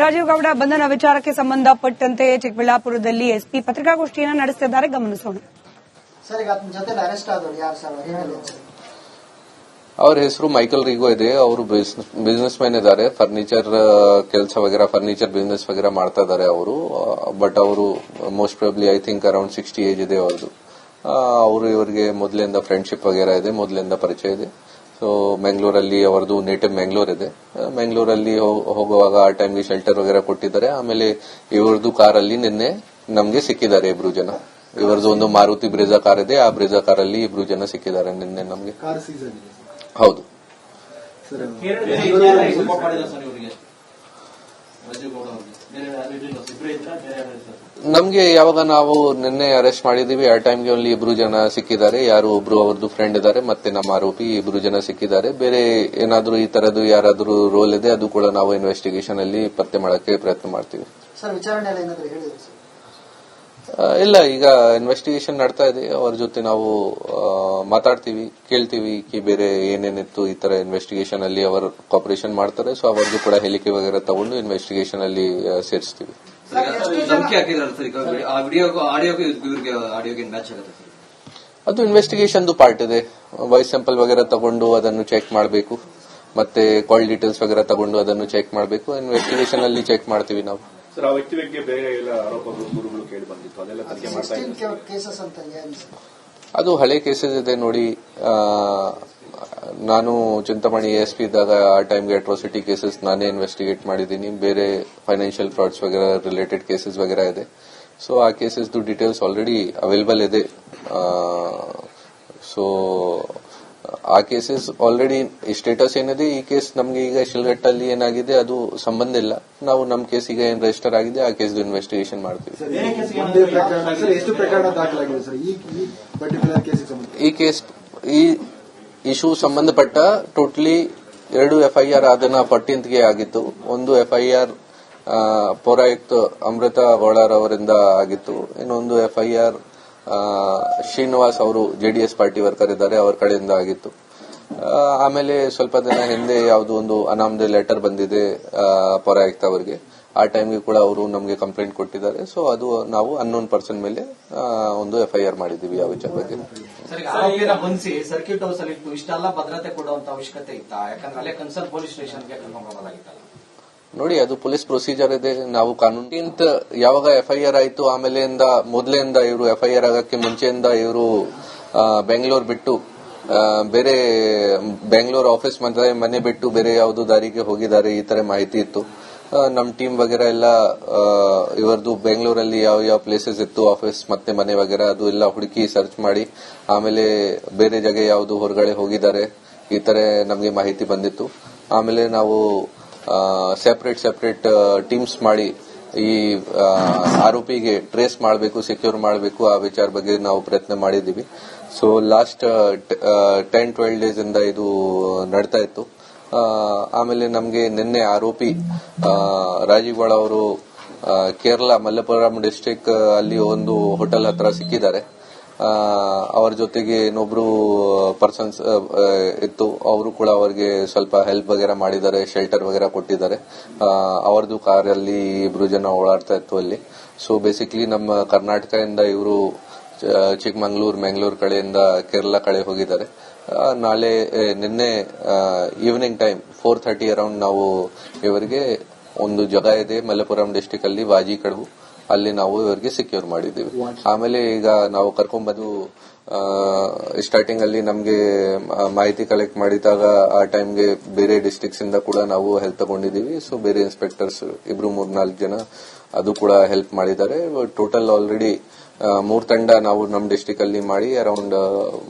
ರಾಜೀವ್ ಗೌಡ ಬಂಧನ ವಿಚಾರಕ್ಕೆ ಸಂಬಂಧಪಟ್ಟಂತೆ ಚಿಕ್ಕಬಳ್ಳಾಪುರದಲ್ಲಿ ಎಸ್ಪಿ ಪತ್ರಿಕಾಗೋಷ್ಠಿಯನ್ನು ನಡೆಸುತ್ತಿದ್ದಾರೆ. ಗಮನಿಸೋಣ. ಅವ್ರ ಹೆಸರು ಮೈಕಲ್ ರಿಗೋ ಇದೆ. ಅವರು ಬಿಸ್ನೆಸ್ ಮ್ಯಾನ್ ಇದ್ದಾರೆ. ಫರ್ನಿಚರ್ ಕೆಲಸ ವಗೇರಾ ಫರ್ನಿಚರ್ ಬಿಸ್ನೆಸ್ ವಗೇರಾ ಮಾಡ್ತಾ ಇದ್ದಾರೆ ಅವರು. ಬಟ್ ಅವರು most probably I think around 60 age ಇದೆ ಅವ್ರದ್ದು. ಅವರು ಇವರಿಗೆ ಮೊದಲಿಂದ ಫ್ರೆಂಡ್ಶಿಪ್ ವಗೇರಾ ಇದೆ, ಮೊದಲಿಂದ ಪರಿಚಯ ಇದೆ. ಸೊ ಮ್ಯಾಂಗ್ಳೂರಲ್ಲಿ ಅವರದು ನೇಟಿವ್ ಮ್ಯಾಂಗ್ಳೂರ್ ಇದೆ. ಮ್ಯಾಂಗ್ಳೂರಲ್ಲಿ ಹೋಗುವಾಗ ಆ ಟೈಮ್ಗೆ ಶೆಲ್ಟರ್ ವಗೇರಾ ಕೊಟ್ಟಿದ್ದಾರೆ. ಆಮೇಲೆ ಇವರದು ಕಾರಲ್ಲಿ ನಿನ್ನೆ ನಮ್ಗೆ ಸಿಕ್ಕಿದ್ದಾರೆ ಇಬ್ರು ಜನ. ಇವರದು ಒಂದು ಮಾರುತಿ ಬ್ರೆಜಾ ಕಾರ್ ಇದೆ. ಆ ಬ್ರೆಜಾ ಕಾರಲ್ಲಿ ಇಬ್ರು ಜನ ಸಿಕ್ಕಿದ್ದಾರೆ ನಿನ್ನೆ ನಮ್ಗೆ. ಹೌದು. ನಮ್ಗೆ ಯಾವಾಗ ನಾವು ನಿನ್ನೆ ಅರೆಸ್ಟ್ ಮಾಡಿದೀವಿ ಆ ಟೈಮ್ಗೆ ಓನ್ಲಿ ಇಬ್ರು ಜನ ಸಿಕ್ಕಿದ್ದಾರೆ. ಯಾರು ಒಬ್ರು ಅವ್ರದ್ದು ಫ್ರೆಂಡ್ ಇದ್ದಾರೆ, ಮತ್ತೆ ನಮ್ಮ ಆರೋಪಿ ಇಬ್ರು ಜನ ಸಿಕ್ಕಿದ್ದಾರೆ. ಬೇರೆ ಏನಾದ್ರೂ ಈ ತರದ್ದು ಯಾರಾದ್ರೂ ರೋಲ್ ಇದೆ ಅದು ಕೂಡ ನಾವು ಇನ್ವೆಸ್ಟಿಗೇಷನ್ ಅಲ್ಲಿ ಪತ್ತೆ ಮಾಡಕ್ಕೆ ಪ್ರಯತ್ನ ಮಾಡ್ತೀವಿ. ಇಲ್ಲ, ಈಗ ಇನ್ವೆಸ್ಟಿಗೇಷನ್ ನಡ್ತಾ ಇದೆ. ಅವ್ರ ಜೊತೆ ನಾವು ಮಾತಾಡ್ತೀವಿ, ಕೇಳ್ತೀವಿ ಬೇರೆ ಏನೇನಿತ್ತು ಈ ತರ ಇನ್ವೆಸ್ಟಿಗೇಷನ್ ಅಲ್ಲಿ ಅವರು ಕಾಪರೇಷನ್ ಮಾಡ್ತಾರೆ. ಸೊ ಅವ್ರದ್ದು ಕೂಡ ಹೇಳಿಕೆ ವಗೇರಾ ತಗೊಂಡು ಇನ್ವೆಸ್ಟಿಗೇಷನ್ ಅಲ್ಲಿ ಸೇರಿಸ್ತೀವಿ. ಅದು ಇನ್ವೆಸ್ಟಿಗೇಷನ್ ಪಾರ್ಟ್ ಇದೆ. ವಾಯ್ಸ್ ಸ್ಯಾಂಪಲ್ ವಗೇರಾ ತಗೊಂಡು ಅದನ್ನು ಚೆಕ್ ಮಾಡಬೇಕು, ಮತ್ತೆ ಕಾಲ್ ಡೀಟೇಲ್ಸ್ ವಗೇರಾ ತಗೊಂಡು ಅದನ್ನು ಚೆಕ್ ಮಾಡಬೇಕು. ಇನ್ವೆಸ್ಟಿಗೇಷನ್ ಅಲ್ಲಿ ಚೆಕ್ ಮಾಡ್ತೀವಿ ನಾವು. ಸರ್, ಆ ವ್ಯಕ್ತಿ ಬಗ್ಗೆ ಬೇರೆ ಎಲ್ಲ ಆರೋಪಗಳು ದೂರುಗಳು ಕೇಳಿ ಬಂದಿತ್ತು, ಅದೆಲ್ಲ ತನಿಖೆ ಮಾಡ್ತಾ ಇದ್ದೀವಿ. ಅದು ಹಳೆ ಕೇಸಸ್ ಇದೆ ನೋಡಿ. ನಾನು ಚಿಂತಾಮಣಿ ಎಎಸ್ಪಿ ಇದ್ದಾಗ ಆ ಟೈಮ್ಗೆ ಅಟ್ರಾಸಿಟಿ ಕೇಸಸ್ ನಾನೇ ಇನ್ವೆಸ್ಟಿಗೇಟ್ ಮಾಡಿದ್ದೀನಿ. ಬೇರೆ ಫೈನಾನ್ಷಿಯಲ್ ಫ್ರಾಡ್ಸ್ ವಗೇರಾ ರಿಲೇಟೆಡ್ ಕೇಸಸ್ ವಗೇರಾ ಇದೆ. ಸೊ ಆ ಕೇಸಸ್ ಡೀಟೇಲ್ಸ್ ಆಲ್ರೆಡಿ ಅವೈಲೇಬಲ್ ಇದೆ. ಸೊ ಆ ಕೇಸಸ್ ಆಲ್ರೆಡಿ ಸ್ಟೇಟಸ್ ಏನಿದೆ, ಈ ಕೇಸ್ ನಮ್ಗೆ ಈಗ ಶಿಲ್ಘಟ್ಟಲ್ಲಿ ಏನಾಗಿದೆ ಅದು ಸಂಬಂಧ ಇಲ್ಲ. ನಾವು ನಮ್ಮ ಕೇಸ್ ಈಗ ಏನ್ ರಿಜಿಸ್ಟರ್ ಆಗಿದೆ ಆ ಕೇಸ್ ಇನ್ವೆಸ್ಟಿಗೇಷನ್ ಮಾಡ್ತೀವಿ. ಈ ಕೇಸ್ ಈ ಇಶ್ಯೂ ಸಂಬಂಧಪಟ್ಟ ಟೋಟಲಿ 2 FIR ಅದನ್ನ 14th ಆಗಿತ್ತು. ಒಂದು FIR ಪೌರಾಯುಕ್ತ ಅಮೃತ ಗೌಡರ್ ಅವರಿಂದ ಆಗಿತ್ತು. ಇನ್ನೊಂದು FIR ಶ್ರೀನಿವಾಸ್ ಅವರು JDS ಪಾರ್ಟಿ ವರ್ಕರ್ ಇದ್ದಾರೆ, ಅವರ ಕಡೆಯಿಂದ ಆಗಿತ್ತು. ಆಮೇಲೆ ಸ್ವಲ್ಪ ದಿನ ಹಿಂದೆ ಯಾವುದೋ ಒಂದು ಅನಾಮಧೇಯ ಲೆಟರ್ ಬಂದಿದೆ ಪೌರಾಯುಕ್ತ ಅವರಿಗೆ. ಆ ಟೈಮ್ಗೆ ಕೂಡ ಅವರು ನಮಗೆ ಕಂಪ್ಲೇಂಟ್ ಕೊಟ್ಟಿದ್ದಾರೆ. ಸೊ ಅದು ನಾವು ಅನ್ನೋನ್ ಪರ್ಸನ್ ಮೇಲೆ ಒಂದು FIR ಮಾಡಿದೀವಿ ಆ ವಿಚಾರ ಬಗ್ಗೆ. ಬಂಧಿಸಿ ಸರ್ಕ್ಯೂಟ್ ಹೌಸ್ ಅಲ್ಲಿ ಇಷ್ಟೆಲ್ಲ ಭದ್ರತೆ ಕೊಡುವಂತ ಅವಶ್ಯಕತೆ ಇತ್ತಾ? ಯಾಕಂದ್ರೆ ಅಲ್ಲೇ ಕನ್ಸರ್ನ್ ಪೊಲೀಸ್ ಸ್ಟೇಷನ್ಗೆ ಕರ್ಕೊಂಡು ಹೋಗಲಾಗಿತ್ತಲ್ಲ. ನೋಡಿ, ಅದು ಪೊಲೀಸ್ ಪ್ರೊಸೀಜರ್ ಇದೆ. ನಾವು ಕಾನೂನಿಂದ ಯಾವಾಗ FIR ಆಯ್ತು ಆಮೇಲೆಯಿಂದ ಮೊದಲಿಂದ ಇವರು FIR ಆಗಕ್ಕೆ ಮುಂಚೆಯಿಂದ ಇವರು ಬೆಂಗಳೂರು ಬಿಟ್ಟು ಬೇರೆ ಬೆಂಗಳೂರು ಆಫೀಸ್ ಮನೆ ಬಿಟ್ಟು ಬೇರೆ ಯಾವ್ದು ದಾರಿಗೆ ಹೋಗಿದ್ದಾರೆ ಈ ತರ ಮಾಹಿತಿ ಇತ್ತು. ನಮ್ ಟೀಮ್ ವಗೇರಾ ಎಲ್ಲ ಇವರದು ಬೆಂಗಳೂರಲ್ಲಿ ಯಾವ ಯಾವ ಪ್ಲೇಸಸ್ ಇತ್ತು ಆಫೀಸ್ ಮತ್ತೆ ಮನೆ ವಗೇರಾ ಅದು ಎಲ್ಲ ಹುಡುಕಿ ಸರ್ಚ್ ಮಾಡಿ ಆಮೇಲೆ ಬೇರೆ ಜಾಗ ಯಾವ್ದು ಹೊರಗಡೆ ಹೋಗಿದ್ದಾರೆ ಈ ತರ ನಮಗೆ ಮಾಹಿತಿ ಬಂದಿತ್ತು. ಆಮೇಲೆ ನಾವು ಸೆಪರೇಟ್ ಟೀಮ್ಸ್ ಮಾಡಿ ಈ ಆರೋಪಿಗೆ ಟ್ರೇಸ್ ಮಾಡಬೇಕು, ಸೆಕ್ಯೂರ್ ಮಾಡಬೇಕು, ಆ ವಿಚಾರ ಬಗ್ಗೆ ನಾವು ಪ್ರಯತ್ನ ಮಾಡಿದೀವಿ. ಸೊ ಲಾಸ್ಟ್ 10-12 ಡೇಸ್ ಇಂದ ಇದು ನಡ್ತಾ ಇತ್ತು. ಆಮೇಲೆ ನಮ್ಗೆ ನಿನ್ನೆ ಆರೋಪಿ ರಾಜೀವ್ ಗೌಡ ಅವರು ಕೇರಳ ಮಲಪ್ಪುರಂ ಡಿಸ್ಟಿಕ್ ಅಲ್ಲಿ ಒಂದು ಹೋಟೆಲ್ ಹತ್ರ ಸಿಕ್ಕಿದ್ದಾರೆ. ಅವರ ಜೊತೆಗೆ ಇನ್ನೊಬ್ರು ಪರ್ಸನ್ಸ್ ಇತ್ತು, ಅವರು ಕೂಡ ಅವರಿಗೆ ಸ್ವಲ್ಪ ಹೆಲ್ಪ್ ವಗೇರಾ ಮಾಡಿದ್ದಾರೆ, ಶೆಲ್ಟರ್ ವಗೇರಾ ಕೊಟ್ಟಿದ್ದಾರೆ. ಅವರದು ಕಾರಲ್ಲಿ ಇಬ್ರು ಜನ ಓಡಾಡ್ತಾ ಇತ್ತು ಅಲ್ಲಿ. ಸೊ ಬೇಸಿಕ್ಲಿ ನಮ್ಮ ಕರ್ನಾಟಕದಿಂದ ಇವರು ಚಿಕ್ಕಮಂಗ್ಳೂರು ಮ್ಯಾಂಗ್ಳೂರ್ ಕಡೆಯಿಂದ ಕೇರಳ ಕಡೆ ಹೋಗಿದ್ದಾರೆ. ನಿನ್ನೆ ಈವ್ನಿಂಗ್ ಟೈಮ್ 4:30 ಅರೌಂಡ್ ನಾವು ಇವರಿಗೆ ಒಂದು ಜಾಗ ಇದೆ ಮಲಪ್ಪುರಂ ಡಿಸ್ಟಿಕ್ ಅಲ್ಲಿ ವಾಜಿಕಡವು, ಅಲ್ಲಿ ನಾವು ಇವರಿಗೆ ಸೆಕ್ಯೂರ್ ಮಾಡಿದ್ದೀವಿ. ಆಮೇಲೆ ಈಗ ನಾವು ಕರ್ಕೊಂಡ್ಬಂದು ಸ್ಟಾರ್ಟಿಂಗ್ ಅಲ್ಲಿ ನಮ್ಗೆ ಮಾಹಿತಿ ಕಲೆಕ್ಟ್ ಮಾಡಿದಾಗ ಆ ಟೈಮ್ಗೆ ಬೇರೆ ಡಿಸ್ಟ್ರಿಕ್ಟ್ಸ್ ಇಂದ ಕೂಡ ನಾವು ಹೆಲ್ಪ್ ತಗೊಂಡಿದ್ದೀವಿ. ಸೊ ಬೇರೆ ಇನ್ಸ್ಪೆಕ್ಟರ್ಸ್ 2-3-4 ಜನ ಅದು ಕೂಡ ಹೆಲ್ಪ್ ಮಾಡಿದ್ದಾರೆ. ಟೋಟಲ್ ಆಲ್ರೆಡಿ 3 ತಂಡ ನಾವು ನಮ್ಮ ಡಿಸ್ಟಿಕ್ ಅಲ್ಲಿ ಮಾಡಿ ಅರೌಂಡ್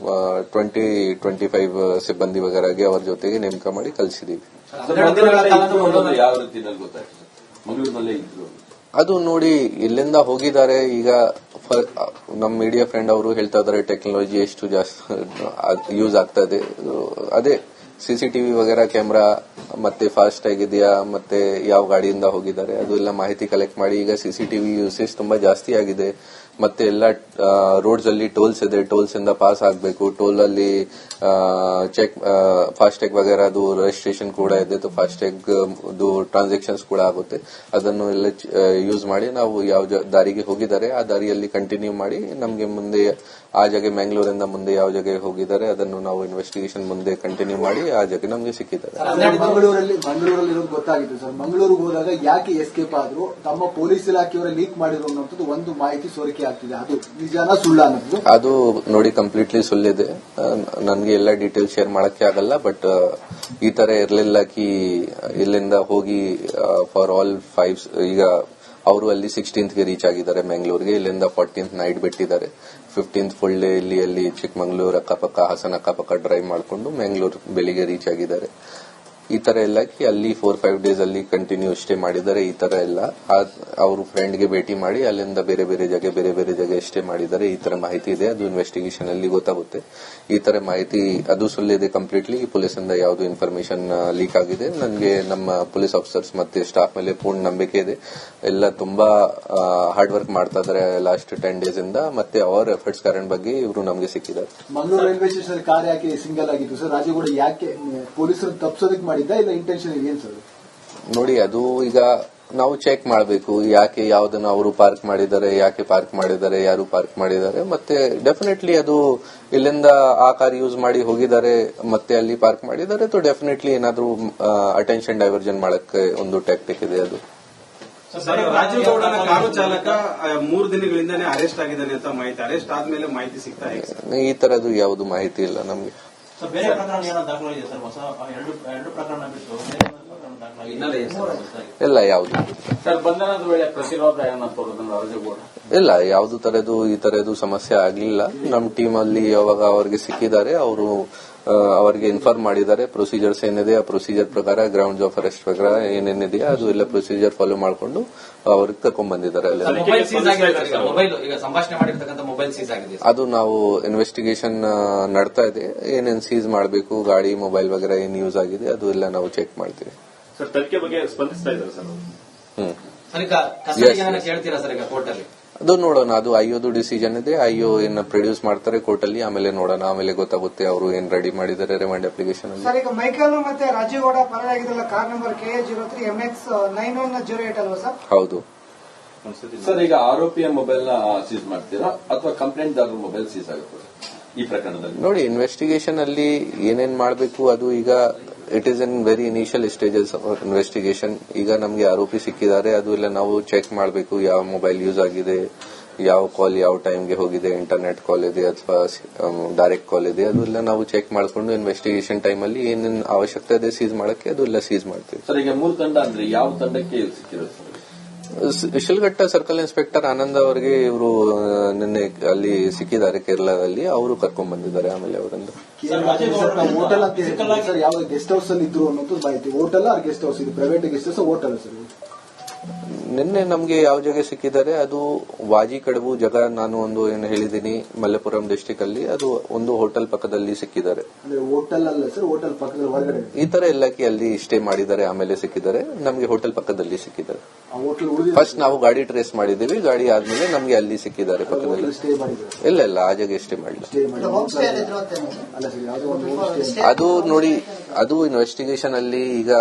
20-25 ಸಿಬ್ಬಂದಿ ವಗೇರಾಗೆ ಅವರ ಜೊತೆಗೆ ನೇಮಕ ಮಾಡಿ ಕಳಿಸಿದೀವಿ. ಅದು ನೋಡಿ ಇಲ್ಲಿಂದ ಹೋಗಿದ್ದಾರೆ. ಈಗ ನಮ್ಮ ಮೀಡಿಯಾ ಫ್ರೆಂಡ್ ಅವರು ಹೇಳ್ತಾ ಇದ್ದಾರೆ ಟೆಕ್ನಾಲಜಿ ಎಷ್ಟು ಜಾಸ್ತಿ ಯೂಸ್ ಆಗ್ತಾ ಇದೆ. ಅದೇ CCTV ವಗೇರಾ ಕ್ಯಾಮ್ರಾ ಮತ್ತೆ ಫಾಸ್ಟ್ ಆಗಿದೆಯಾ ಮತ್ತೆ ಯಾವ ಗಾಡಿಯಿಂದ ಹೋಗಿದ್ದಾರೆ ಅದು ಎಲ್ಲ ಮಾಹಿತಿ ಕಲೆಕ್ಟ್ ಮಾಡಿ. ಈಗ CCTV ಯೂಸೇಜ್ ತುಂಬಾ ಜಾಸ್ತಿ ಆಗಿದೆ. ಮತ್ತೆ ಎಲ್ಲ ರೋಡ್ಸ್ ಅಲ್ಲಿ ಟೋಲ್ಸ್ ಇದೆ, ಟೋಲ್ಸ್ ಇಂದ ಪಾಸ್ ಆಗಬೇಕು. ಟೋಲ್ ಅಲ್ಲಿ ಚೆಕ್ ಫಾಸ್ಟ್ಯಾಗ್ ವಗೇರಾ ಅದು ರಿಜಿಸ್ಟ್ರೇಷನ್ ಕೂಡ ಇದೆ, ಫಾಸ್ಟ್ಯಾಗ್ ಟ್ರಾನ್ಸಾಕ್ಷನ್ಸ್ ಕೂಡ ಆಗುತ್ತೆ. ಅದನ್ನು ಎಲ್ಲ ಯೂಸ್ ಮಾಡಿ ನಾವು ಯಾವ ದಾರಿಗೆ ಹೋಗಿದ್ದಾರೆ ಆ ದಾರಿಯಲ್ಲಿ ಕಂಟಿನ್ಯೂ ಮಾಡಿ ನಮಗೆ ಮುಂದೆ ಆ ಜಾಗ ಮ್ಯಾಂಗ್ಳೂರಿಂದ ಮುಂದೆ ಯಾವ ಜಾಗ ಹೋಗಿದ್ದಾರೆ ಅದನ್ನು ನಾವು ಇನ್ವೆಸ್ಟಿಗೇಷನ್ ಮುಂದೆ ಕಂಟಿನ್ಯೂ ಮಾಡಿ ಆ ಜಾಗ ನಮಗೆ ಸಿಕ್ಕಿದ್ದಾರೆ. ಮಂಗಳೂರಲ್ಲಿ ಗೊತ್ತಾಗಿತ್ತು ಸರ್. ಮಂಗಳೂರಿಗೆ ಹೋದಾಗ ಯಾಕೆ ಎಸ್ಕೇಪ್ ಆದ್ರು, ತಮ್ಮ ಪೊಲೀಸ್ ಇಲಾಖೆಯವರ ಲೀಕ್ ಮಾಡಿರುವಂತದ್ದು ಒಂದು ಮಾಹಿತಿ ಸೋರಿಕೆ ಆಗ್ತಿದೆ. ಅದು ನಿಜಾನ ಸುಳ್ಳ ಅನ್ನೋದು? ಅದು ನೋಡಿ ಕಂಪ್ಲೀಟ್ಲಿ ಸುಳ್ಳಿದೆ. ನನಗೆ ಎಲ್ಲ ಡೀಟೇಲ್ ಶೇರ್ ಮಾಡಕ್ಕೆ ಆಗಲ್ಲ. ಬಟ್ ಈ ತರ ಇರಲಿಲ್ಲ ಕಿ ಇಲ್ಲಿಂದ ಹೋಗಿ ಫಾರ್ ಆಲ್ 5 ಈಗ ಅವರು ಅಲ್ಲಿ 16th ರೀಚ್ ಆಗಿದ್ದಾರೆ ಮ್ಯಾಂಗ್ಳೂರ್ಗೆ. ಇಲ್ಲಿಂದ 14th ನೈಟ್ ಬಿಟ್ಟಿದ್ದಾರೆ. 15th ಫುಲ್ ಡೇ ಇಲ್ಲಿ ಚಿಕ್ಕಮಂಗ್ಳೂರ್ ಅಕ್ಕಪಕ್ಕ ಹಾಸನ ಅಕ್ಕಪಕ್ಕ ಡ್ರೈವ್ ಮಾಡಿಕೊಂಡು ಮ್ಯಾಂಗ್ಳೂರ್ ಬೆಳಿಗ್ಗೆ ರೀಚ್ ಆಗಿದ್ದಾರೆ. ಈ ತರ ಎಲ್ಲ ಅಲ್ಲಿ 4-5 ಡೇಸ್ ಅಲ್ಲಿ ಕಂಟಿನ್ಯೂ ಸ್ಟೇ ಮಾಡಿದ್ದಾರೆ. ಈ ತರ ಎಲ್ಲ ಅವರು ಫ್ರೆಂಡ್ಗೆ ಭೇಟಿ ಮಾಡಿ ಅಲ್ಲಿಂದ ಬೇರೆ ಬೇರೆ ಜಾಗ ಸ್ಟೇ ಮಾಡಿದ್ದಾರೆ. ಈ ತರ ಮಾಹಿತಿ ಇದೆ, ಅದು ಇನ್ವೆಸ್ಟಿಗೇಷನ್ ಅಲ್ಲಿ ಗೊತ್ತಾಗುತ್ತೆ. ಈ ತರ ಮಾಹಿತಿ ಅದು ಸುಳ್ಳಿದೆ ಕಂಪ್ಲೀಟ್ಲಿ. ಪೊಲೀಸ್ ಇಂದ ಯಾವುದು ಇನ್ಫಾರ್ಮೇಶನ್ ಲೀಕ್ ಆಗಿದೆ. ನನಗೆ ನಮ್ಮ ಪೊಲೀಸ್ ಆಫೀಸರ್ಸ್ ಮತ್ತೆ ಸ್ಟಾಫ್ ಮೇಲೆ ಪೂರ್ಣ ನಂಬಿಕೆ ಇದೆ. ಎಲ್ಲ ತುಂಬಾ ಹಾರ್ಡ್ ವರ್ಕ್ ಮಾಡ್ತಾ ಇದ್ದಾರೆ ಲಾಸ್ಟ್ 10 ಡೇಸ್ ಇಂದ. ಮತ್ತೆ ಅವರ ಎಫರ್ಟ್ಸ್ ಕಾರಣ ಬಗ್ಗೆ ಇವರು ನಮಗೆ ಸಿಕ್ಕಿದ್ದಾರೆ. ಮಂಗಳೂರು ರೈಲ್ವೆ ಸ್ಟೇಷನ್ ಕಾರ್ ಯಾಕೆ ಸಿಂಗಲ್ ಆಗಿತ್ತು ಸರ್? ರಾಜೇಗೌಡ ಯಾಕೆ ಪೊಲೀಸರು ತಪ್ಪಿಸೋದಕ್ಕೆ ಮಾಡಿದ್ದ ಇಲ್ಲ ಇಂಟೆನ್ಷನ್ ಏನ್ ಸರ್? ನೋಡಿ, ಅದು ಈಗ ನಾವು ಚೆಕ್ ಮಾಡಬೇಕು ಯಾಕೆ ಯಾವ್ದನ್ನ ಅವರು ಪಾರ್ಕ್ ಮಾಡಿದ್ದಾರೆ, ಯಾಕೆ ಪಾರ್ಕ್ ಮಾಡಿದ್ದಾರೆ, ಯಾರು ಪಾರ್ಕ್ ಮಾಡಿದ್ದಾರೆ. ಮತ್ತೆ ಡೆಫಿನೆಟ್ಲಿ ಅದು ಇಲ್ಲಿಂದ ಆ ಕಾರ್ ಯೂಸ್ ಮಾಡಿ ಹೋಗಿದ್ದಾರೆ ಮತ್ತೆ ಅಲ್ಲಿ ಪಾರ್ಕ್ ಮಾಡಿದ್ದಾರೆ. तो ಡೆಫಿನೆಟ್ಲಿ ಏನಾದ್ರೂ ಅಟೆನ್ಷನ್ ಡೈವರ್ಜನ್ ಮಾಡಕ್ಕೆ ಒಂದು ಟ್ಯಾಕ್ಟಿಕ್ ಇದೆ ಅದು. ರಾಜೀವ್ ಗೌಡನ ಕಾರು ಚಾಲಕ 3 ದಿನಗಳಿಂದಾನೇ ಅರೆಸ್ಟ್ ಆಗಿದ್ದಾನೆ ಅಂತ ಮಾಹಿತಿ. ಅರೆಸ್ಟ್ ಆದ್ಮೇಲೆ ಮಾಹಿತಿ ಸಿಗ್ತಾ ಇದೆ. ಈ ತರದ್ದು ಯಾವುದು ಮಾಹಿತಿ ಇಲ್ಲ ನಮಗೆ. ಬೇರೆ ಪ್ರಕರಣ ಏನೋ ದಾಖಲಾಗಿದೆ ಸರ್? ಹೊಸ ಎರಡು ಪ್ರಕರಣ ಬಿಟ್ಟು ಇಲ್ಲ, ಯಾವುದು ಸರ್ ಬಂಧನದ ವೇಳೆ ಪ್ರತಿರೋಧ ಏನೋ ತೋರೋದನ್ನ ರಾಜೇಗೌಡ ಇಲ್ಲ, ಯಾವುದು ತರದ್ದು ಈ ತರದ್ದು ಸಮಸ್ಯೆ ಆಗಲಿಲ್ಲ. ನಮ್ಮ ಟೀಮ್ ಅಲ್ಲಿ ಯಾವಾಗ ಅವರಿಗೆ ಸಿಕ್ಕಿದ್ದಾರೆ ಅವರು ಅವರಿಗೆ ಇನ್ಫಾರ್ಮ್ ಮಾಡಿದ್ದಾರೆ ಪ್ರೊಸೀಜರ್ಸ್ ಏನಿದೆ. ಆ ಪ್ರೊಸೀಜರ್ ಪ್ರಕಾರ ಗ್ರೌಂಡ್ಸ್ ಆಫ್ ಅರೆಸ್ಟ್ ಪ್ರಕಾರ ಏನೇನಿದೆ ಅದು ಎಲ್ಲ ಪ್ರೊಸೀಜರ್ ಫಾಲೋ ಮಾಡಿಕೊಂಡು ಅವ್ರಿಗೆ ಕರ್ಕೊಂಡ್ ಬಂದಿದ್ದಾರೆ. ಅದು ನಾವು ಇನ್ವೆಸ್ಟಿಗೇಷನ್ ನಡ್ತಾ ಇದೆ. ಏನೇನು ಸೀಸ್ ಮಾಡಬೇಕು, ಗಾಡಿ ಮೊಬೈಲ್ ವಗೇರಾ ಏನ್ ಯೂಸ್ ಆಗಿದೆ ಅದು ಎಲ್ಲ ನಾವು ಚೆಕ್ ಮಾಡ್ತೀವಿ. ಸರ್, ತನಿಖೆ ಬಗ್ಗೆ ಸ್ಪಂದಿಸ್ತಾ ಇದ್ದಾರೆ ಸರ್? ಕೇಳ್ತೀರಾ ಸರ್ ಈಗ ಕೋರ್ಟ್ ಅಲ್ಲಿ? ಅದು ನೋಡೋಣ, ಅದು ಐಒದು ಡಿಸಿಷನ್ ಇದೆ. ಐಒ ಏನ್ ಪ್ರೊಡ್ಯೂಸ್ ಮಾಡ್ತಾರೆ ಕೋರ್ಟ್ ಅಲ್ಲಿ, ಆಮೇಲೆ ನೋಡೋಣ, ಆಮೇಲೆ ಗೊತ್ತಾಗುತ್ತೆ ಅವರು ಏನ್ ರೆಡಿ ಮಾಡಿದ್ದಾರೆ ರಿಮಾಂಡ್ ಅಪ್ಲಿಕೇಶನ್ ಅಲ್ಲಿ. ಸರ್, ಈಗ ಮೈಕಲ್ ಮತ್ತೆ ರಾಜೀವ್ ಗೌಡ ಪರಾಗಿದ್ದಲ್ಲ, ಕಾರ್ ನಂಬರ್ KA03MX9108 ಅಲ್ವಾ ಸರ್? ಹೌದು ಸರ್. ಈಗ ಆರೋಪಿಯ ಮೊಬೈಲ್ ನ ಸೀಸ್ ಮಾಡ್ತೀರಾ ಅಥವಾ ಕಂಪ್ಲೇಂಟ್ ದಾರರ ಮೊಬೈಲ್ ಸೀಸ್ ಆಗುತ್ತೆ ಈ ಪ್ರಕರಣದಲ್ಲಿ? ನೋಡಿ, ಇನ್ವೆಸ್ಟಿಗೇಷನ್ ಅಲ್ಲಿ ಏನೇನ್ ಮಾಡಬೇಕು ಅದು ಈಗ it is in very initial stages of investigation. ಈಗ ನಮಗೆ ಆರೋಪಿ ಸಿಕ್ಕಿದ್ದಾರೆ, ಅದು ಎಲ್ಲ ನಾವು ಚೆಕ್ ಮಾಡಬೇಕು. ಯಾವ ಮೊಬೈಲ್ ಯೂಸ್ ಆಗಿದೆ, ಯಾವ ಕಾಲ್ ಯಾವ ಟೈಮ್ಗೆ ಹೋಗಿದೆ, ಇಂಟರ್ನೆಟ್ ಕಾಲ್ ಇದೆ ಅಥವಾ ಡೈರೆಕ್ಟ್ ಕಾಲ್ ಇದೆ, ಅದೆಲ್ಲ ನಾವು ಚೆಕ್ ಮಾಡಿಕೊಂಡು ಇನ್ವೆಸ್ಟಿಗೇಷನ್ ಟೈಮ್ ಅಲ್ಲಿ ಏನೇನು ಅವಶ್ಯಕತೆ ಇದೆ ಸೀಸ್ ಮಾಡಕ್ಕೆ ಅದೆಲ್ಲ ಸೀಸ್ ಮಾಡ್ತೀವಿ. ಸರ್, ಈಗ 3 ತಂಡ ಅಂದ್ರೆ ಯಾವ ತಂಡಕ್ಕೆ ಸಿಕ್ಕಿರೋದು ಸರ್? ಶಿಲ್ಘಟ್ಟ ಸರ್ಕಲ್ ಇನ್ಸ್ಪೆಕ್ಟರ್ ಆನಂದ್ ಅವರಿಗೆ ಇವರು ನಿನ್ನೆ ಅಲ್ಲಿ ಸಿಕ್ಕಿದ್ದಾರೆ ಕೇರಳದಲ್ಲಿ. ಅವರು ಕರ್ಕೊಂಡ್ ಬಂದಿದ್ದಾರೆ. ಆಮೇಲೆ ಅವರಿಂದ ಹೋಟೆಲ್ ಅಂತ ಹೇಳ್ತಾರೆ ಸರ್, ಯಾವ ಗೆಸ್ಟ್ ಹೌಸ್ ಅಲ್ಲಿ ಇದ್ರು ಅನ್ನೋದು ಮಾಹಿತಿ. Hotel or guest house? ಇದು private guest house hotel sir? ನಿನ್ನೆ ನಮಗೆ ಯಾವ ಜಾಗ ಸಿಕ್ಕಿದ್ದಾರೆ ಅದು ವಾಜಿ ಕಡಬು ಜಾಗ. ನಾನು ಒಂದು ಏನು ಹೇಳಿದ್ದೀನಿ ಮಲ್ಲಪುರಂ ಡಿಸ್ಟಿಕ್ ಅಲ್ಲಿ, ಅದು ಒಂದು ಹೋಟೆಲ್ ಪಕ್ಕದಲ್ಲಿ ಸಿಕ್ಕಿದ್ದಾರೆ. ಹೋಟೆಲ್ ಅಲ್ಲ ಸರ್, ಹೋಟೆಲ್ ಪಕ್ಕದಲ್ಲಿ ಹೊರಗಡೆ ಈ ತರ ಎಲ್ಲಕ್ಕೆ ಅಲ್ಲಿ ಸ್ಟೇ ಮಾಡಿದ್ದಾರೆ. ಆಮೇಲೆ ಸಿಕ್ಕಿದ್ದಾರೆ ನಮಗೆ ಹೋಟೆಲ್ ಪಕ್ಕದಲ್ಲಿ ಸಿಕ್ಕಿದ್ದಾರೆ. ಫಸ್ಟ್ ನಾವು ಗಾಡಿ ಟ್ರೇಸ್ ಮಾಡಿದ್ದೀವಿ, ಗಾಡಿ ಆದ್ಮೇಲೆ ನಮಗೆ ಅಲ್ಲಿ ಸಿಕ್ಕಿದ್ದಾರೆ ಪಕ್ಕದಲ್ಲಿ. ಇಲ್ಲ, ಆ ಜಾಗ ಸ್ಟೇ ಮಾಡಿಲ್ಲ. ಅದು ನೋಡಿ, ಅದು ಇನ್ವೆಸ್ಟಿಗೇಷನ್ ಅಲ್ಲಿ ಈಗ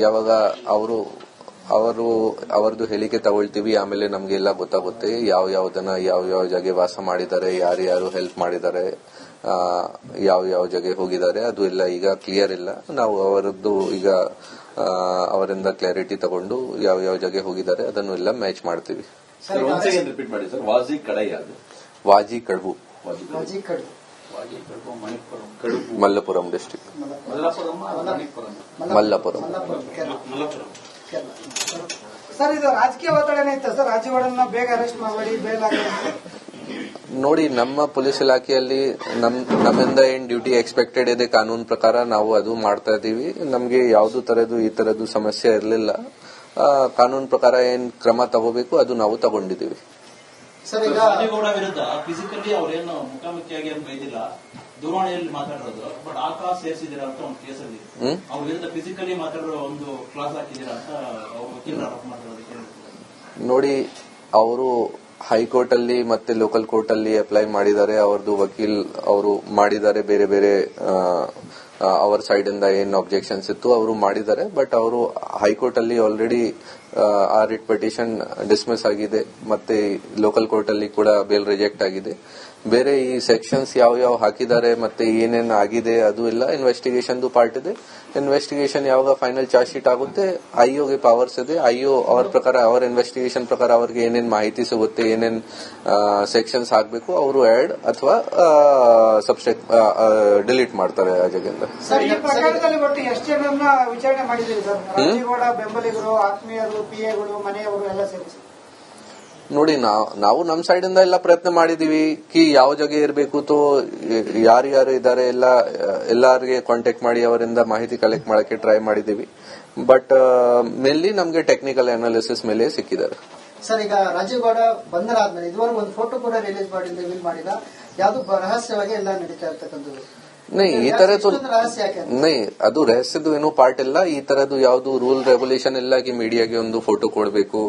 ಯಾವಾಗ ಅವರದು ಹೇಳಿಕೆ ತಗೊಳ್ತೀವಿ, ಆಮೇಲೆ ನಮ್ಗೆಲ್ಲ ಗೊತ್ತಾಗುತ್ತೆ ಯಾವ ಜಾಗ ವಾಸ ಮಾಡಿದ್ದಾರೆ, ಯಾರು ಹೆಲ್ಪ್ ಮಾಡಿದ್ದಾರೆ, ಯಾವ ಜಾಗ ಹೋಗಿದ್ದಾರೆ, ಅದು ಎಲ್ಲ ಈಗ ಕ್ಲಿಯರ್ ಇಲ್ಲ. ನಾವು ಅವರದ್ದು ಈಗ ಅವರಿಂದ ಕ್ಲಾರಿಟಿ ತಗೊಂಡು ಯಾವ ಜಾಗ ಹೋಗಿದ್ದಾರೆ ಅದನ್ನು ಎಲ್ಲ ಮ್ಯಾಚ್ ಮಾಡ್ತೀವಿ. ರಿಪೀಟ್ ಮಾಡಿ ಸರ್. ವಾಜಿ ಕಡೈ ಯಾವುದು? ವಾಜಿ ಕಡಬು, ಮಲ್ಲಪುರಂ ಡಿಸ್ಟಿಕ್. ಮಲ್ಲಪುರಂ. ಸರ್, ಇದು ರಾಜಕೀಯ ಒತ್ತಡನೇ ಇತ್ತ ಸರ್? ರಾಜೀವ್ ಗೌಡನ್ನ ಬೇಗ ಅರೆಸ್ಟ್ ಮಾಡಬೇಡಿ, ಬೇಲ್ ನೋಡಿ, ನಮ್ಮ ಪೊಲೀಸ್ ಇಲಾಖೆಯಲ್ಲಿ ನಮ್ಮಿಂದ ಏನ್ ಡ್ಯೂಟಿ ಎಕ್ಸ್ಪೆಕ್ಟೆಡ್ ಇದೆ ಕಾನೂನು ಪ್ರಕಾರ ನಾವು ಅದು ಮಾಡ್ತಾ ಇದೀವಿ. ನಮ್ಗೆ ಯಾವ್ದು ತರದ್ದು ಈ ತರದ್ದು ಸಮಸ್ಯೆ ಇರಲಿಲ್ಲ. ಕಾನೂನು ಪ್ರಕಾರ ಏನ್ ಕ್ರಮ ತಗೋಬೇಕು ಅದು ನಾವು ತಗೊಂಡಿದ್ದೀವಿ. ರಾಜೇಗೌಡ ವಿರುದ್ಧ ಫಿಸಿಕಲಿ ಅವ್ರೇನು ಮುಖಾಮುಖಿಯಾಗಿ ಏನು ಬೈದಿಲ್ಲ, ದೂರವಾಣಿಯಲ್ಲಿ ಮಾತಾಡಿರೋದು. ಬಟ್ ಆ ಕ್ಲಾಸ್ ಸೇರಿಸಿದಿರಾ ಅಂತ ಒಂದು ಕೇಸಲ್ಲಿ ಅವ್ರ ವಿರುದ್ಧ ಫಿಸಿಕಲಿ ಮಾತಾಡೋ ಒಂದು ಕ್ಲಾಸ್ ಹಾಕಿದಿರಾ ಅಂತ ವಕೀಲರು ಆರೋಪ ಮಾಡಿರೋದಕ್ಕೆ ನೋಡಿ, ಅವರು ಹೈಕೋರ್ಟ್ ಅಲ್ಲಿ ಮತ್ತೆ ಲೋಕಲ್ ಕೋರ್ಟ್ ಅಲ್ಲಿ ಅಪ್ಲೈ ಮಾಡಿದ್ದಾರೆ. ಅವ್ರದ್ದು ವಕೀಲ್ ಅವರು ಮಾಡಿದ್ದಾರೆ, ಬೇರೆ ಬೇರೆ ಅವರ ಸೈಡ್ ಇಂದ ಏನ್ ಅಬ್ಜೆಕ್ಷನ್ಸ್ ಇತ್ತು ಅವರು ಮಾಡಿದ್ದಾರೆ. ಬಟ್ ಅವರು ಹೈಕೋರ್ಟ್ ಅಲ್ಲಿ ಆಲ್ರೆಡಿ ಆ ರಿಟ್ ಪಿಟಿಷನ್ ಡಿಸ್ಮಿಸ್ ಆಗಿದೆ, ಮತ್ತೆ ಲೋಕಲ್ ಕೋರ್ಟ್ ಅಲ್ಲಿ ಕೂಡ ಬೇಲ್ ರಿಜೆಕ್ಟ್ ಆಗಿದೆ. ಬೇರೆ ಈ ಸೆಕ್ಷನ್ಸ್ ಯಾವ ಹಾಕಿದ್ದಾರೆ ಮತ್ತೆ ಏನೇನ್ ಆಗಿದೆ ಅದು ಎಲ್ಲ ಇನ್ವೆಸ್ಟಿಗೇಷನ್ ಪಾರ್ಟ್ ಇದೆ. ಇನ್ವೆಸ್ಟಿಗೇಷನ್ ಯಾವಾಗ ಫೈನಲ್ ಚಾರ್ಜ್ ಶೀಟ್ ಆಗುತ್ತೆ, ಐಒಗೆ ಪವರ್ಸ್ ಇದೆ. ಐಒ ಅವರ ಪ್ರಕಾರ, ಅವರ ಇನ್ವೆಸ್ಟಿಗೇಷನ್ ಪ್ರಕಾರ ಅವ್ರಿಗೆ ಏನೇನ್ ಮಾಹಿತಿ ಸಿಗುತ್ತೆ, ಏನೇನ್ ಸೆಕ್ಷನ್ಸ್ ಹಾಕಬೇಕು ಅವರು ಆಡ್ ಅಥವಾ ಡಿಲೀಟ್ ಮಾಡ್ತಾರೆ ಆ ಜಾಗದಿಂದ. ಸರ್, ಈ ಪ್ರಕರಣದಲ್ಲಿ ಒಟ್ಟು ಎಷ್ಟು ಜನರನ್ನ ವಿಚಾರಣೆ ಮಾಡಿದ್ದೀರಿ ಸರ್? ರಾಜೇಗೌಡ ಬೆಂಬಲಿಗರು, ಆತ್ಮೀಯರು, ಪಿಎಗಳು, ಮನೆಯವರು ಎಲ್ಲ ಸೇರಿಸಿ. ನೋಡಿ, ನಾವು ನಮ್ಮ ಸೈಡ್ ಇಂದ ಎಲ್ಲ ಪ್ರಯತ್ನ ಮಾಡಿದೀವಿ ಕಿ ಯಾವ ಜಾಗ ಇರಬೇಕು ತೋ ಯಾರು ಇದ್ದಾರೆ ಎಲ್ಲರಿಗೆ ಕಾಂಟ್ಯಾಕ್ಟ್ ಮಾಡಿ ಅವರಿಂದ ಮಾಹಿತಿ ಕಲೆಕ್ಟ್ ಮಾಡಕ್ಕೆ ಟ್ರೈ ಮಾಡಿದೀವಿ. ಬಟ್ ಮೇನ್ಲಿ ನಮ್ಗೆ ಟೆಕ್ನಿಕಲ್ ಅನಾಲಿಸಿಸ್ ಮೇಲೆ ಸಿಕ್ಕಿದ್ದಾರೆ. ಸರ್, ಈಗ ರಾಜೇಗೌಡ ಬಂಧನ ಆದ್ಮೇಲೆ ಇದುವರೆಗೂ ಒಂದು ಫೋಟೋ ಕೂಡ ರಿಲೀಸ್ ಮಾಡಿಲ್ಲ. ಯಾವುದು ರಹಸ್ಯವಾಗಿ ಎಲ್ಲ ನಡೀತಾ ಇರ್ತಕ್ಕಂಥದ್ದು. ಈ ತರದ್ದು ಅದು ರಹಸ್ಯದ್ದು ಏನೂ ಪಾರ್ಟ್ ಇಲ್ಲ. ಈ ತರದ್ದು ಯಾವ್ದು ರೂಲ್ ರೆಗ್ಯುಲೇಷನ್ ಇಲ್ಲ ಕಿ ಮೀಡಿಯಾಗೆ ಒಂದು ಫೋಟೋ ಕೊಡಬೇಕು.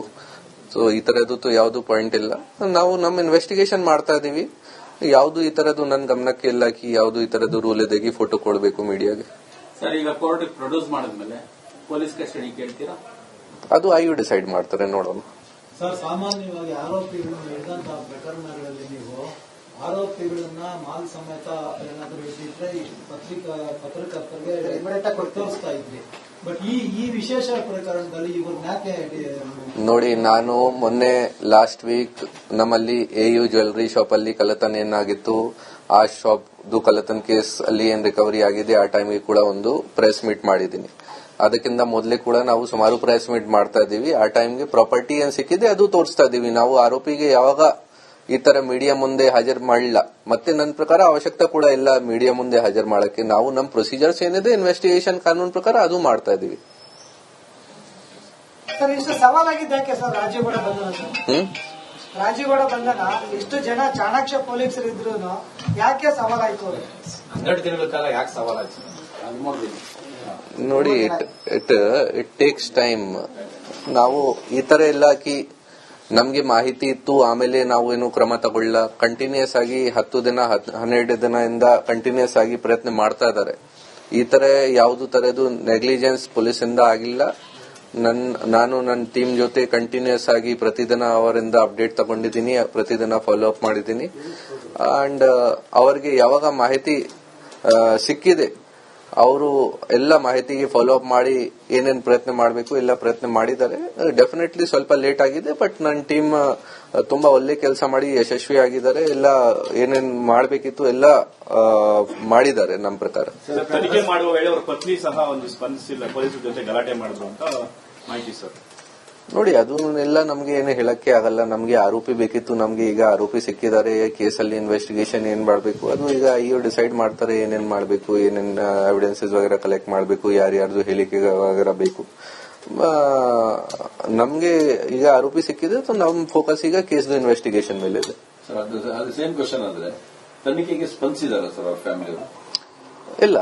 ಸೊ ಈ ತರದ್ದು ಯಾವ್ದು ಪಾಯಿಂಟ್ ಇಲ್ಲ. ನಾವು ನಮ್ಮ ಇನ್ವೆಸ್ಟಿಗೇಷನ್ ಮಾಡ್ತಾ ಇದೀವಿ. ಯಾವ್ದು ಈ ತರದ್ದು ನನ್ ಗಮನಕ್ಕೆ ಇಲ್ಲ ಕಿ ಯಾವ್ದು ಈ ತರದ್ದು ರೂಲ್ ಇದೆ ಫೋಟೋ ಕೊಡಬೇಕು ಮೀಡಿಯಾಗೆ. ಸರ್, ಈಗ ಕೋರ್ಟ್ ಪ್ರೊಡ್ಯೂಸ್ ಮಾಡಿದ್ಮೇಲೆ ಪೊಲೀಸ್ ಕಸ್ಟಡಿ ಕೇಳ್ತೀರಾ? ಅದು ಐಯು ಡಿಸೈಡ್ ಮಾಡ್ತಾರೆ, ನೋಡೋಣ. ಸರ್, ಸಾಮಾನ್ಯವಾಗಿ ಆರೋಪಿಗಳು ನಡೆದಂತಹ ಪ್ರಕರಣಗಳಲ್ಲಿ ನೀವು ಆರೋಪಿಗಳನ್ನ ಮಾಲ್ ಸಮೇತ ಏನಾದರೂ ಇಟ್ಟಿದ್ರೆ ಪತ್ರಕರ್ತರಿಗೆ ತೋರಿಸ್ತಾ ಇದ್ರಿ. ಬಟ್ ಈ ವಿಶೇಷ ಪ್ರಕರಣದಲ್ಲಿ ಇವ್ರನ್ನ ಯಾಕೆ ನೋಡಿ, ನಾನು ಮೊನ್ನೆ ಲಾಸ್ಟ್ ವೀಕ್ ನಮ್ಮಲ್ಲಿ ಎಯು ಜ್ಯುವೆಲರಿ ಶಾಪ್ ಅಲ್ಲಿ ಕಳ್ಳತನ ಏನಾಗಿತ್ತು, ಆ ಶಾಪ್ ಕಳ್ಳತನ ಕೇಸ್ ಅಲ್ಲಿ ಏನ್ ರಿಕವರಿ ಆಗಿದೆ, ಆ ಟೈಮಿಗೆ ಕೂಡ ಒಂದು ಪ್ರೆಸ್ ಮೀಟ್ ಮಾಡಿದ್ದೀನಿ. ಅದಕ್ಕಿಂತ ಮೊದಲೇ ಕೂಡ ನಾವು ಸುಮಾರು ಪ್ರೆಸ್ ಮೀಟ್ ಮಾಡ್ತಾ ಇದೀವಿ. ಆ ಟೈಮ್ಗೆ ಪ್ರಾಪರ್ಟಿ ಏನ್ ಸಿಕ್ಕಿದೆ ಅದು ತೋರಿಸ್ತಾ ಇದೀವಿ. ನಾವು ಆರೋಪಿಗೆ ಯಾವಾಗ ಈ ತರ ಮೀಡಿಯಾ ಮುಂದೆ ಹಾಜರ್ ಮಾಡಲಿಲ್ಲ, ಮತ್ತೆ ನನ್ನ ಪ್ರಕಾರ ಅವಶ್ಯಕತೆ ಕೂಡ ಇಲ್ಲ ಮೀಡಿಯಾ ಮುಂದೆ ಹಾಜರ್ ಮಾಡಕ್ಕೆ. ನಾವು ನಮ್ಮ ಪ್ರೊಸೀಜರ್ಸ್ ಏನಿದೆ ಇನ್ವೆಸ್ಟಿಗೇಷನ್ ಕಾನೂನು ಪ್ರಕಾರ ಅದು ಮಾಡ್ತಾ ಇದೀವಿ. ಸರ್, ಇಷ್ಟು ಸವಾಲಾಗಿದ್ದು ಯಾಕೆ ಸರ್ ರಾಜೇಗೌಡ ಬಂಧನ? ರಾಜೇಗೌಡ ಬಂಧನ ಇಷ್ಟು ಜನ ಚಾಣಾಕ್ಷ ಪೊಲೀಸರು ಇದ್ರು ಯಾಕೆ ಸವಾಲಾಯ್ತು? 12 ದಿನಗಳ ಕಾಲ ಯಾಕೆ ಸವಾಲಾಯ್ತು? ನೋಡಿ, ಇಟ್ ಟೇಕ್ಸ್ ಟೈಮ್. ನಾವು ಈ ತರ ಎಲ್ಲ ನಮ್ಗೆ ಮಾಹಿತಿ ಇತ್ತು, ಆಮೇಲೆ ನಾವು ಏನು ಕ್ರಮ ತಗೊಳ್ಳ. ಕಂಟಿನ್ಯೂಸ್ ಆಗಿ 10 ದಿನ 12 ದಿನದಿಂದ ಕಂಟಿನ್ಯೂಸ್ ಆಗಿ ಪ್ರಯತ್ನ ಮಾಡ್ತಾ ಇದ್ದಾರೆ. ಈ ತರ ಯಾವ್ದು ತರದ್ದು ನೆಗ್ಲಿಜೆನ್ಸ್ ಪೊಲೀಸಿಂದ ಆಗಿಲ್ಲ. ನಾನು ನನ್ನ ಟೀಮ್ ಜೊತೆ ಕಂಟಿನ್ಯೂಸ್ ಆಗಿ ಪ್ರತಿದಿನ ಅವರಿಂದ ಅಪ್ಡೇಟ್ ತಗೊಂಡಿದ್ದೀನಿ, ಪ್ರತಿದಿನ ಫಾಲೋ ಅಪ್ ಮಾಡಿದ್ದೀನಿ. ಅಂಡ್ ಅವರಿಗೆ ಯಾವಾಗ ಮಾಹಿತಿ ಸಿಕ್ಕಿದೆ ಅವರು ಎಲ್ಲ ಮಾಹಿತಿಗೆ ಫಾಲೋ ಅಪ್ ಮಾಡಿ ಏನೇನ್ ಪ್ರಯತ್ನ ಮಾಡಬೇಕು ಎಲ್ಲ ಪ್ರಯತ್ನ ಮಾಡಿದ್ದಾರೆ. ಡೆಫಿನೆಟ್ಲಿ ಸ್ವಲ್ಪ ಲೇಟ್ ಆಗಿದೆ, ಬಟ್ ನನ್ನ ಟೀಮ್ ತುಂಬಾ ಒಳ್ಳೆ ಕೆಲಸ ಮಾಡಿ ಯಶಸ್ವಿ ಆಗಿದ್ದಾರೆ. ಎಲ್ಲ ಏನೇನ್ ಮಾಡಬೇಕಿತ್ತು ಎಲ್ಲ ಮಾಡಿದ್ದಾರೆ ನಮ್ಮ ಪ್ರಕಾರ. ತನಿಖೆ ಮಾಡುವ ವೇಳೆ ಅವರ ಪತ್ನಿ ಸಹ ಒಂದು ಸ್ಪಂದಿಸಿಲ್ಲ, ಪೊಲೀಸರ ಜೊತೆ ಗಲಾಟೆ ಮಾಡಿದ್ರು ಅಂತ ಮಾಹಿತಿ ಸರ್. ನೋಡಿ, ಅದನ್ನೆಲ್ಲ ನಮ್ಗೆ ಏನು ಹೇಳಕ್ಕೆ ಆಗಲ್ಲ. ನಮ್ಗೆ ಆರೋಪಿ ಬೇಕಿತ್ತು, ನಮ್ಗೆ ಈಗ ಆರೋಪಿ ಸಿಕ್ಕಿದ್ದಾರೆ. ಕೇಸಲ್ಲಿ ಇನ್ವೆಸ್ಟಿಗೇಷನ್ ಏನ್ ಮಾಡಬೇಕು ಅದು ಈಗ ಐಯು ಡಿಸೈಡ್ ಮಾಡ್ತಾರೆ. ಏನೇನ್ ಮಾಡಬೇಕು, ಏನೇನ್ ಎವಿಡೆನ್ಸಸ್ ವಗೇರಾ ಕಲೆಕ್ಟ್ ಮಾಡಬೇಕು, ಯಾರ್ಯಾರ್ದು ಹೇಳಿಕೆ ವಗೇರಾ ಬೇಕು. ನಮ್ಗೆ ಈಗ ಆರೋಪಿ ಸಿಕ್ಕಿದೆ, ನಮ್ ಫೋಕಸ್ ಈಗ ಕೇಸ್ದು ಇನ್ವೆಸ್ಟಿಗೇಷನ್ ಮೇಲೆ ಇದೆ. ಸರ್, ಅದು ಸೇಮ್ ಕ್ವಶನ್ ಅಂದ್ರೆ ತನಿಖೆಗೆ ಸ್ಪಂದಿಸಿದಾರ ಸರ್ ಅವ್ರ ಫ್ಯಾಮಿಲಿ? ಇಲ್ಲ,